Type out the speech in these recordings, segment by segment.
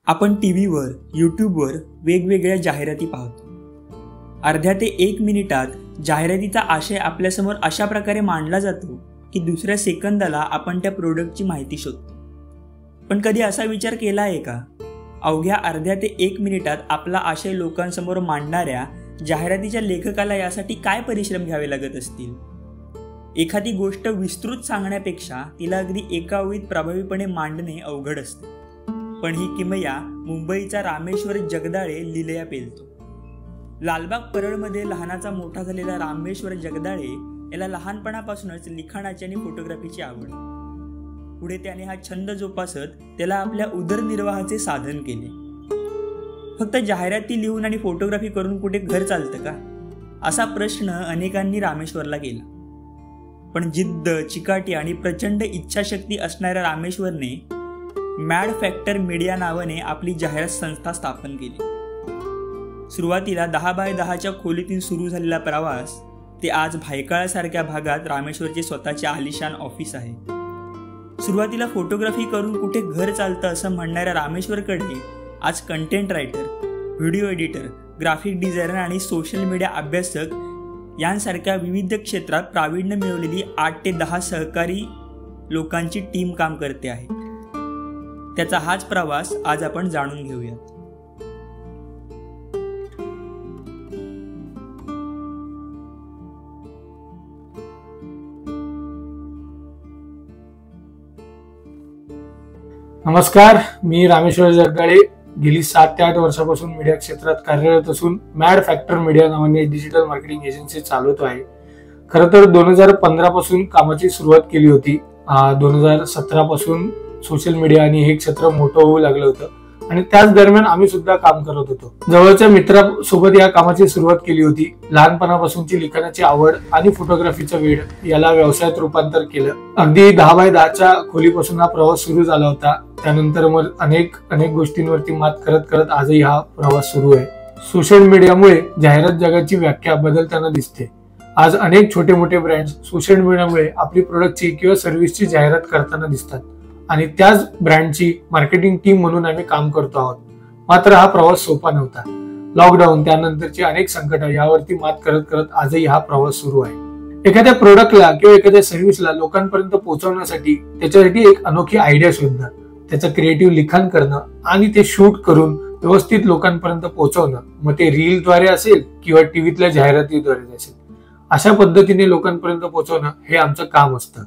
आपण टीव्हीवर, यूट्यूबवर वेगवेगळ्या जाहिराती पाहतो. अर्ध्या ते 1 मिनिटात जाहिरातीचा आशय आपल्यासमोर अशा प्रकारे मांडला जातो की दुसऱ्या सेकंदाला आपण त्या प्रोडक्टची माहिती शोधतो. पण कधी असा विचार केला आहे का, अवघ्या अर्ध्या ते 1 मिनिटात आपला आशय लोकांसमोर मांडणाऱ्या जाहिरातीच्या लेखकाला यासाठी काय परिश्रम घ्यावे लागत असतील? एखादी गोष्ट विस्तृत सांगण्यापेक्षा तिला अगदी एका ओळीत प्रभावीपणे मांडणे अवघड असते. पण ही किमया मुंबईचा रामेश्वर जगदाळे लिलया पेलतो. लालबाग परळमध्ये लहानाचा मोठा झालेला रामेश्वर जगदाळे याला लहानपणापासूनच लिखाणाची आणि फोटोग्राफीची आवड. पुढे त्याने हा छंद जोपासत त्याला आपल्या उदरनिर्वाहाचे साधन केले. फक्त जाहिराती लिहून आणि फोटोग्राफी करून कुठे घर चालतं का, असा प्रश्न अनेकांनी रामेश्वरला केला. पण जिद्द, चिकाटी आणि प्रचंड इच्छाशक्ती असणाऱ्या रामेश्वरने मॅड फॅक्टर मीडिया नावाने आपली जाहिरात संस्था स्थापन केली. सुरुवातीला 10x10च्या खोलीतून सुरू झालेला प्रवास ते आज भायखळासारख्या भागात रामेश्वरचे स्वतःचे आलिशान ऑफिस आहे. सुरुवातीला फोटोग्राफी करून कुठे घर चालतं असं म्हणणाऱ्या रामेश्वरकडे आज content writer, video editor, graphic designer आणि सोशल मीडिया अभ्यासक यांसारख्या विविध क्षेत्रात प्रावीण्य मिळवलेली 8 ते 10 सहकारी लोकांची टीम काम करते आहे. त्याचा हाच प्रवास आज आपण जाणून घेऊया. नमस्कार, मी रामेश्वर जगदाळे. गेली 7 ते 8 वर्षापासून मीडिया क्षेत्रात कार्यरत असून मॅड फॅक्टर मीडिया नावाने डिजिटल मार्केटिंग एजन्सी चालवतो आहे. खरं तर 2015 पासून कामाची सुरुवात केली होती. 2017 पासून सोशल मीडिया आणि हे क्षेत्र मोठं होऊ लागलं होतं आणि त्याच दरम्यान आम्ही सुद्धा काम करत होतो. जवळच्या मित्रासोबत या कामाची सुरुवात केली होती. लहानपणापासूनची लिखाणाची आवड आणि फोटोग्राफीचा वेळ याला व्यवसायात रूपांतर केलं. अगदी 10x10च्या खोलीपासून हा प्रवास सुरू झाला होता. त्यानंतर मग अनेक गोष्टींवरती मात करत करत आजही हा प्रवास सुरू आहे. सोशल मीडियामुळे जाहिरात जगाची व्याख्या बदलताना दिसते. आज अनेक छोटे मोठे ब्रँड सोशल मीडियामुळे आपली प्रोडक्टची किंवा सर्व्हिसची जाहिरात करताना दिसतात आणि त्याच ब्रँडची मार्केटिंग टीम म्हणून आम्ही काम करतो आहोत. मात्र हा प्रवास सोपा नव्हता. लॉकडाऊन, त्यानंतरची अनेक संकट यावरती मात करत करत आजही हा प्रवास सुरू आहे. एखाद्या प्रोडक्टला किंवा एखाद्या सर्व्हिसला लोकांपर्यंत पोहोचवण्यासाठी त्याच्यासाठी एक अनोखी आयडिया शोधणं, त्याचं क्रिएटिव्ह लिखाण करणं आणि ते शूट करून व्यवस्थित लोकांपर्यंत पोहोचवणं, मग ते रीलद्वारे असेल किंवा टीव्हीतल्या जाहिरातीद्वारे असेल, अशा पद्धतीने लोकांपर्यंत पोहोचवणं हे आमचं काम असतं.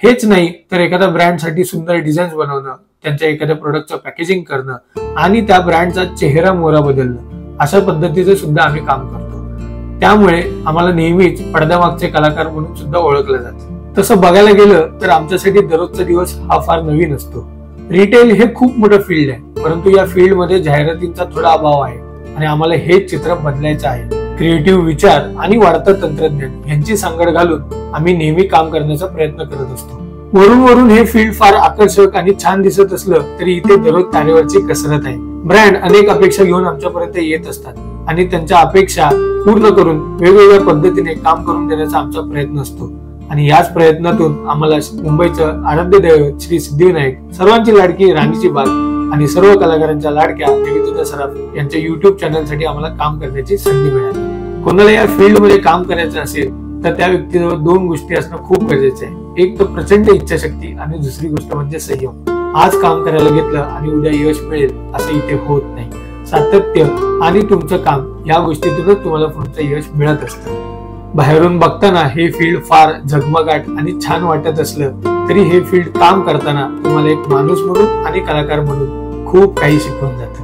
हेच नाही तर एखाद्या ब्रँडसाठी सुंदर डिझाईन्स बनवणं, त्यांच्या एखाद्या प्रोडक्टचं पॅकेजिंग करणं आणि त्या ब्रँडचा चेहरा मोहरा बदलणं, अशा पद्धतीचे सुद्धा आम्ही काम करतो. त्यामुळे आम्हाला नेहमीच पडद्यामागचे कलाकार म्हणून सुद्धा ओळखलं जातं. तसं बघायला गेलं तर आमच्यासाठी दररोजचा दिवस हा फार नवीन असतो. रिटेल हे खूप मोठं फील्ड आहे, परंतु या फील्डमध्ये जाहिरातींचा थोडा अभाव आहे आणि आम्हाला हे चित्र बदलायचं आहे. क्रिएटिव्ह विचार आणि वाढतं तंत्रज्ञान यांची सांगड घालून आम्ही नेहमी काम करण्याचा प्रयत्न करत असतो. वरून हे फील्ड फार आकर्षक आणि छान दिसत असलं तरी इथे दररोज तारेवरची कसरत आहे. ब्रँड अनेक अपेक्षा घेऊन आमच्यापर्यंत येत असतात आणि त्यांच्या अपेक्षा पूर्ण करून वेगवेगळ्या पद्धतीने काम करून देण्याचा आमचा प्रयत्न असतो. आणि याच प्रयत्नातून आम्हाला मुंबईचं आराध्य दैवत श्री सिद्धिविनायक, सर्वांची लाडकी राणीची बाग आणि सर्व कलाकारांच्या लाडक्या निवेदिता सराफ यांच्या युट्यूब चॅनलसाठी आम्हाला काम करण्याची संधी मिळाली. कोणाला या फील्डमध्ये काम करायचं असेल तर त्या व्यक्तीजवळ 2 गोष्टी असणं खूप गरजेचं आहे. एक तर प्रचंड इच्छाशक्ती आणि दुसरी गोष्ट म्हणजे संयम. आज काम करायला घेतलं आणि उद्या यश मिळेल असं इथे होत नाही. सातत्य आणि तुमचं काम या गोष्टीतूनच तुम्हाला पुढचं यश मिळत असतं. बाहेरून बघताना हे फील्ड फार झगमगाट आणि छान वाटत असलं तरी हे फील्ड काम करताना तुम्हाला एक माणूस म्हणून आणि कलाकार म्हणून खूप काही शिकवून जातं.